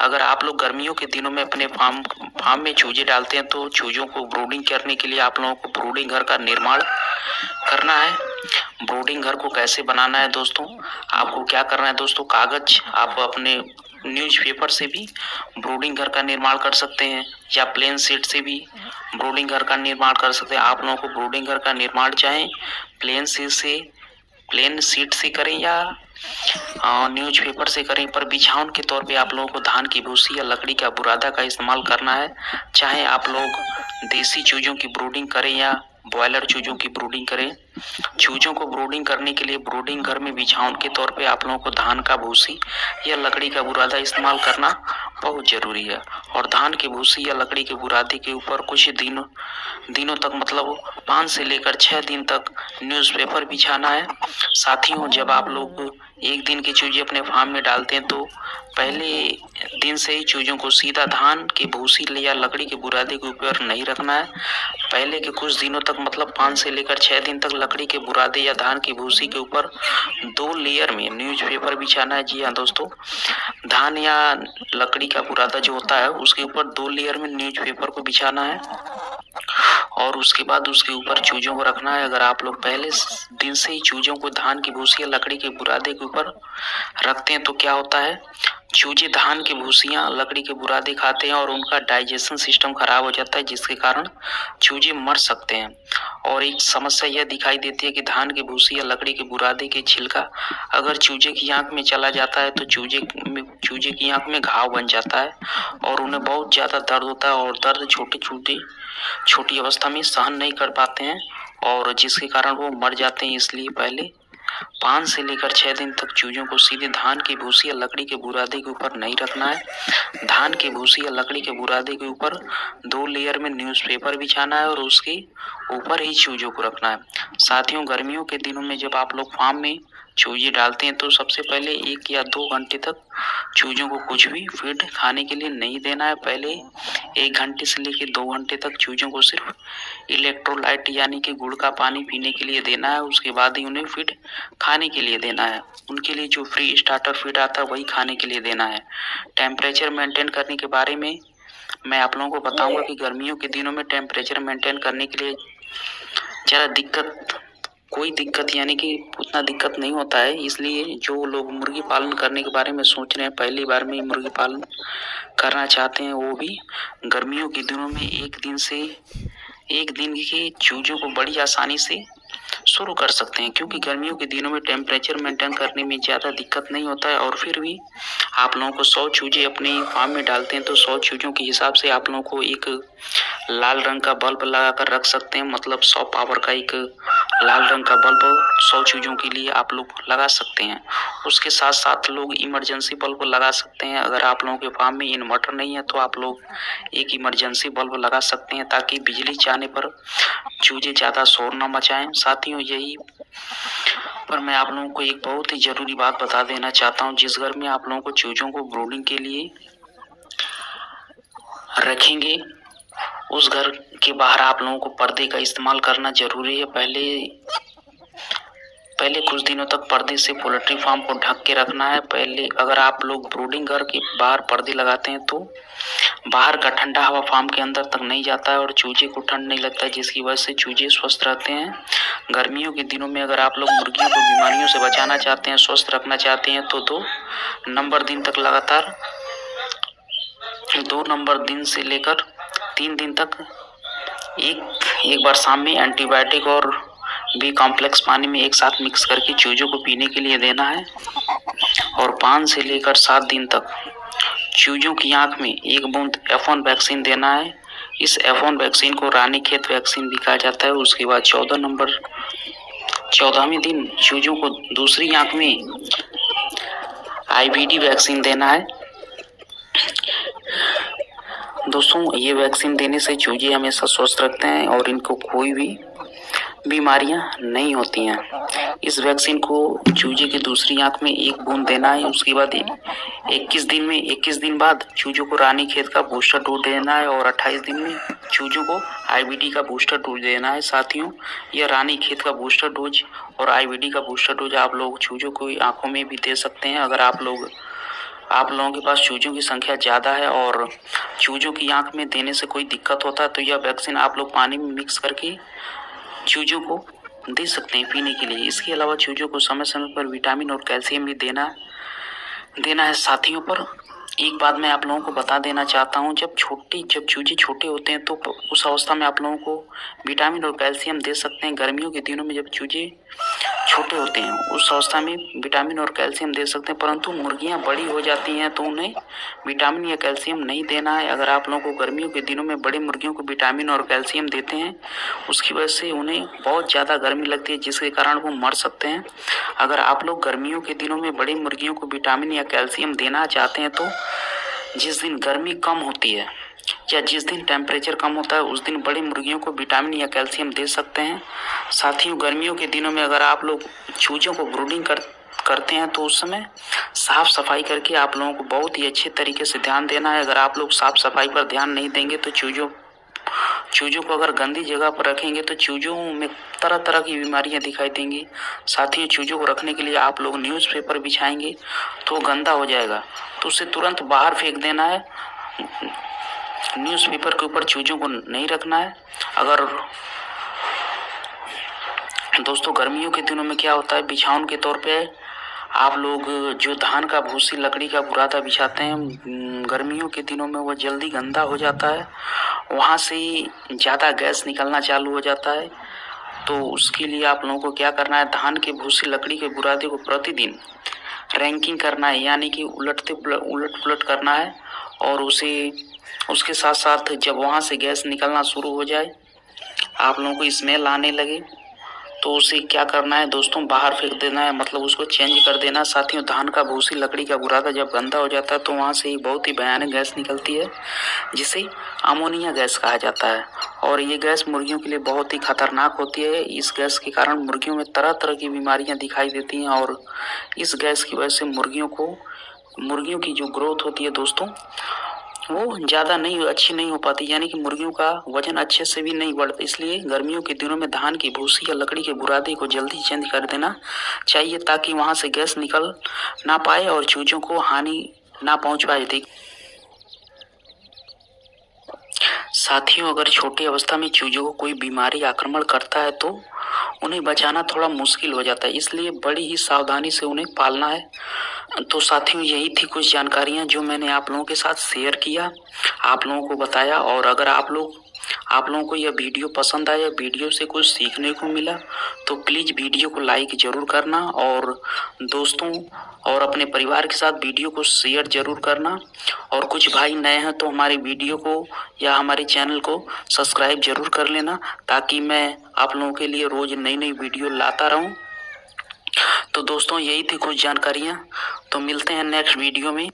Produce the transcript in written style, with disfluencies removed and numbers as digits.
अगर आप लोग गर्मियों के दिनों में अपने फार्म में चूजे डालते हैं तो चूजों को ब्रूडिंग करने के लिए आप लोगों को ब्रूडिंग घर का निर्माण करना है। ब्रूडिंग घर को कैसे बनाना है दोस्तों, आपको क्या करना है दोस्तों, कागज आप अपने न्यूज़पेपर से भी ब्रूडिंग घर का निर्माण कर सकते हैं या प्लेन शीट से भी ब्रूडिंग घर का निर्माण कर सकते हैं। आप लोगों को ब्रूडिंग घर का निर्माण चाहे प्लेन शीट से करें या न्यूज़पेपर से करें, पर बिछावन के तौर पे आप लोगों को धान की भूसी या लकड़ी का बुरादा का इस्तेमाल करना है। चाहे आप लोग देसी चूजों की ब्रूडिंग करें या ब्रॉयलर चूजों की ब्रूडिंग करें, चूजों को ब्रूडिंग करने के लिए ब्रूडिंग घर में बिछावन के तौर पे आप लोगों को धान का भूसी या लकड़ी का बुरादा इस्तेमाल करना बहुत जरूरी है। और धान की भूसी या लकड़ी के बुरादे के ऊपर कुछ दिनों तक मतलब 5 से लेकर 6 दिन तक न्यूज़पेपर बिछाना है। साथियों, जब आप लोग एक दिन के चूजे अपने फार्म में डालते हैं तो पहले दिन से ही चूजों को सीधा धान के भूसी या लकड़ी के बुरादे के ऊपर नहीं रखना है। पहले के कुछ दिनों तक मतलब 5 से लेकर 6 दिन तक लकड़ी के बुरादे या धान की भूसी के ऊपर 2 लेयर में न्यूज़पेपर बिछाना है। जी हाँ दोस्तों, धान या लकड़ी का बुरादा जो होता है उसके ऊपर 2 लेयर में न्यूज़पेपर को बिछाना है और उसके बाद उसके ऊपर चूजों को रखना है। अगर आप लोग पहले दिन से ही चूजों को धान की भूसी या लकड़ी के बुरादे के ऊपर रखते हैं तो क्या होता है, चूजे धान की भूसियां लकड़ी के बुरादे खाते हैं और उनका डाइजेशन सिस्टम खराब हो जाता है, जिसके कारण चूजे मर सकते हैं। और एक समस्या यह दिखाई देती है कि धान की भूसी या लकड़ी के बुरादे के छिलका अगर चूजे की आंख में चला जाता है तो चूजे की आंख में घाव बन जाता है और उन्हें बहुत ज्यादा दर्द होता है और दर्द छोटी अवस्था में सहन नहीं कर पाते हैं और जिसके कारण वो मर जाते हैं। इसलिए पहले 5 से लेकर 6 दिन तक चूजों को सीधे धान की भूसी या लकड़ी के बुरादे के ऊपर नहीं रखना है। धान की भूसी या लकड़ी के बुरादे के ऊपर 2 लेयर में न्यूज़पेपर बिछाना है और उसके ऊपर ही चूजों को रखना है। साथियों, गर्मियों के दिनों में जब आप लोग फार्म में चूजे डालते हैं तो सबसे पहले 1 या 2 घंटे तक चूजों को कुछ भी फीड खाने के लिए नहीं देना है। पहले 1 घंटे से लेकर 2 घंटे तक चूजों को सिर्फ इलेक्ट्रोलाइट यानी कि गुड़ का पानी पीने के लिए देना है। उसके बाद ही उन्हें फीड खाने के लिए देना है। उनके लिए जो फ्री स्टार्टर फीड आता है वही खाने के लिए देना है। टेम्परेचर मेंटेन करने के बारे में मैं आप लोगों को बताऊंगा कि गर्मियों के दिनों में टेम्परेचर मेंटेन करने के लिए ज़्यादा कोई दिक्कत यानी कि उतना दिक्कत नहीं होता है। इसलिए जो लोग मुर्गी पालन करने के बारे में सोच रहे हैं, पहली बार में मुर्गी पालन करना चाहते हैं, वो भी गर्मियों के दिनों में एक दिन के चूजों को बड़ी आसानी से शुरू कर सकते हैं, क्योंकि गर्मियों के दिनों में टेम्परेचर मेंटेन करने में ज़्यादा दिक्कत नहीं होता है। और फिर भी आप लोगों को 100 चूजे अपने फार्म में डालते हैं तो 100 चूजों के हिसाब से आप लोगों को एक लाल रंग का बल्ब लगाकर रख सकते हैं। मतलब 100 पावर का एक लाल रंग का बल्ब 100 चूजों के लिए आप लोग लगा सकते हैं। उसके साथ साथ लोग इमरजेंसी बल्ब लगा सकते हैं। अगर आप लोगों के फार्म में इन्वर्टर नहीं है तो आप लोग एक इमरजेंसी बल्ब लगा सकते हैं ताकि बिजली जाने पर चूजे ज़्यादा शोर न मचाएं। साथियों, यही पर मैं आप लोगों को एक बहुत ही जरूरी बात बता देना चाहता हूं। जिस घर में आप लोगों को चूजों को ब्रूडिंग के लिए रखेंगे उस घर के बाहर आप लोगों को पर्दे का इस्तेमाल करना जरूरी है। पहले कुछ दिनों तक पर्दे से पोल्ट्री फार्म को ढक के रखना है। पहले अगर आप लोग ब्रूडिंग घर के बाहर पर्दे लगाते हैं तो बाहर का ठंडा हवा फार्म के अंदर तक नहीं जाता है और चूजे को ठंड नहीं लगता है, जिसकी वजह से चूजे स्वस्थ रहते हैं। गर्मियों के दिनों में अगर आप लोग मुर्गियों को बीमारियों से बचाना चाहते हैं, स्वस्थ रखना चाहते हैं तो 2 नंबर दिन तक लगातार 2 नंबर दिन से लेकर 3 दिन तक एक बार शाम में एंटीबायोटिक और बी कॉम्प्लेक्स पानी में एक साथ मिक्स करके चूजों को पीने के लिए देना है। और 5 से लेकर 7 दिन तक चूजों की आंख में 1 बूंद F1 वैक्सीन देना है। इस F1 वैक्सीन को रानीखेत वैक्सीन भी कहा जाता है। उसके बाद 14वें दिन चूजों को दूसरी आंख में IVD वैक्सीन देना है। दोस्तों, ये वैक्सीन देने से चूजे हमेशा स्वस्थ रखते हैं और इनको कोई भी बीमारियां नहीं होती हैं। इस वैक्सीन को चूजे की दूसरी आंख में 1 बूंद देना है। उसके बाद 21 दिन बाद चूजों को रानीखेत का बूस्टर डोज देना है और 28 दिन में चूजों को IVD का बूस्टर डोज देना है। साथियों, यह रानीखेत का बूस्टर डोज और IVD का बूस्टर डोज आप लोग चूजों को आंखों में भी दे सकते हैं। अगर आप लोग आप लोगों के पास चूजों की संख्या ज़्यादा है और चूजों की आँख में देने से कोई दिक्कत होता है तो यह वैक्सीन आप लोग पानी में मिक्स करके चूजों को दे सकते हैं पीने के लिए। इसके अलावा चूजों को समय समय पर विटामिन और कैल्शियम भी देना है साथियों। पर एक बात मैं आप लोगों को बता देना चाहता हूँ, जब चूजे छोटे होते हैं तो उस अवस्था में आप लोगों को विटामिन और कैल्शियम दे सकते हैं। गर्मियों के दिनों में जब चूजे छोटे होते हैं उस अवस्था में विटामिन और कैल्शियम दे सकते हैं, परंतु मुर्गियां बड़ी हो जाती हैं तो उन्हें विटामिन या कैल्शियम नहीं देना है। अगर आप लोगों को गर्मियों के दिनों में बड़ी मुर्गियों को विटामिन और कैल्शियम देते हैं उसकी वजह से उन्हें बहुत ज़्यादा गर्मी लगती है जिसके कारण वो मर सकते हैं। अगर आप लोग गर्मियों के दिनों में बड़ी मुर्गियों को विटामिन या कैल्शियम देना चाहते हैं तो जिस दिन गर्मी कम होती है या जिस दिन टेम्परेचर कम होता है उस दिन बड़ी मुर्गियों को विटामिन या कैल्शियम दे सकते हैं। साथियों, गर्मियों के दिनों में अगर आप लोग चूजों को ब्रूडिंग करते हैं तो उस समय साफ सफाई करके आप लोगों को बहुत ही अच्छे तरीके से ध्यान देना है। अगर आप लोग साफ सफाई पर ध्यान नहीं देंगे तो चूजों को अगर गंदी जगह पर रखेंगे तो चूजों में तरह तरह की बीमारियां दिखाई देंगी। साथियों, चूजों को रखने के लिए आप लोग न्यूज़पेपर बिछाएंगे तो गंदा हो जाएगा तो उसे तुरंत बाहर फेंक देना है। न्यूज़पेपर के ऊपर चूजों को नहीं रखना है। अगर दोस्तों गर्मियों के दिनों में क्या होता है, बिछावन के तौर पे आप लोग जो धान का भूसी लकड़ी का बुरादा बिछाते हैं गर्मियों के दिनों में वो जल्दी गंदा हो जाता है, वहाँ से ज़्यादा गैस निकलना चालू हो जाता है। तो उसके लिए आप लोगों को क्या करना है, धान के भूसी लकड़ी के बुरादे को प्रतिदिन रैंकिंग करना है, यानी कि उलट पुलट करना है। और उसके साथ साथ जब वहाँ से गैस निकलना शुरू हो जाए, आप लोगों को स्मेल आने लगे तो उसे क्या करना है दोस्तों, बाहर फेंक देना है, मतलब उसको चेंज कर देना। साथियों, धान का भूसी लकड़ी का बुरादा जब गंदा हो जाता है तो वहाँ से बहुत ही भयानक गैस निकलती है जिसे अमोनिया गैस कहा जाता है और ये गैस मुर्गियों के लिए बहुत ही खतरनाक होती है। इस गैस के कारण मुर्गियों में तरह तरह की बीमारियां दिखाई देती हैं और इस गैस की वजह से मुर्गियों की जो ग्रोथ होती है दोस्तों वो ज़्यादा अच्छी नहीं हो पाती, यानी कि मुर्गियों का वजन अच्छे से भी नहीं बढ़ता। इसलिए गर्मियों के दिनों में धान की भूसी या लकड़ी के बुरादे को जल्दी चेंज कर देना चाहिए ताकि वहां से गैस निकल ना पाए और चूजों को हानि ना पहुंच पाए। साथियों, अगर छोटी अवस्था में चूजों को कोई बीमारी आक्रमण करता है तो उन्हें बचाना थोड़ा मुश्किल हो जाता है, इसलिए बड़ी ही सावधानी से उन्हें पालना है। तो साथियों, यही थी कुछ जानकारियां जो मैंने आप लोगों के साथ शेयर किया, आप लोगों को बताया। और अगर आप लोगों को यह वीडियो पसंद आया, वीडियो से कुछ सीखने को मिला तो प्लीज़ वीडियो को लाइक जरूर करना और दोस्तों और अपने परिवार के साथ वीडियो को शेयर जरूर करना। और कुछ भाई नए हैं तो हमारे वीडियो को या हमारे चैनल को सब्सक्राइब जरूर कर लेना ताकि मैं आप लोगों के लिए रोज नई नई वीडियो लाता रहूं। तो दोस्तों, यही थी कुछ जानकारियां, तो मिलते हैं नेक्स्ट वीडियो में।